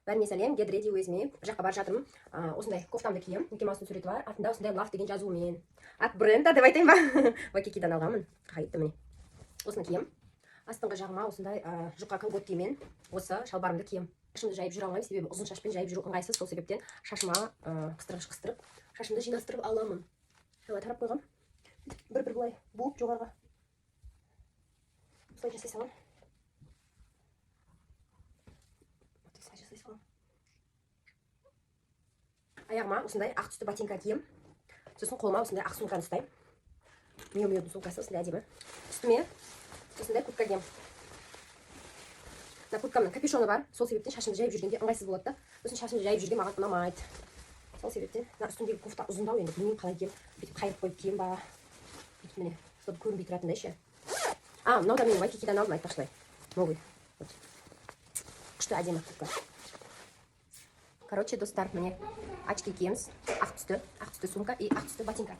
Бәріне сәлем, get ready with me. Бір жаққа барып жатырмын. Осындай кофтамды кием. Микки Маустың суреті бар. Артында осындай love деген жазуымен. Ат бренда деп айтайын ба? Вайкикидан алғанмын. Қайтты міне. Осыны кием. Астыңғы жағыма осындай жұқа колгот киеммен осы шалбарымды кием. Шашымды жайып жүре алмаймын, себебі ұзын шашпен жайып жүру ыңғайсыз. Сол себептен шашыма қыстырғыш қыстырып, шашымды жинастырып аламын. Шалай тарап қойғам. Бір былай буып жоғарға. Осылай жасай салам. Аяғыма осындай ақ түсті ботинка кием. Сосын қолыма осындай ақ сумканы ұстаймын. Миу-миудің сумкасы осындай әдемі. Үстіме осындай куртка кием. Мына курткамның капюшоны бар. Сол себептен шашымды жайып жүргенде ыңғайсыз болады да. Сосын шашымды жайып жүрген маған ұнамайды. Сол себептен мына үстіндегі кофта ұзындау, енді білмеймін қалай кием. Бүйтіп қайырып қойып кием ба. Бүйтіп міне, чтобы көрінбей тұратындай ше. Мынау да мен Вайкикидан алдым, айтпақшылай. Новый. Күшті әдемі куртка. Короче, достар, міне очки киеміз. Ақ түсті сумка и ақ түсті ботинка.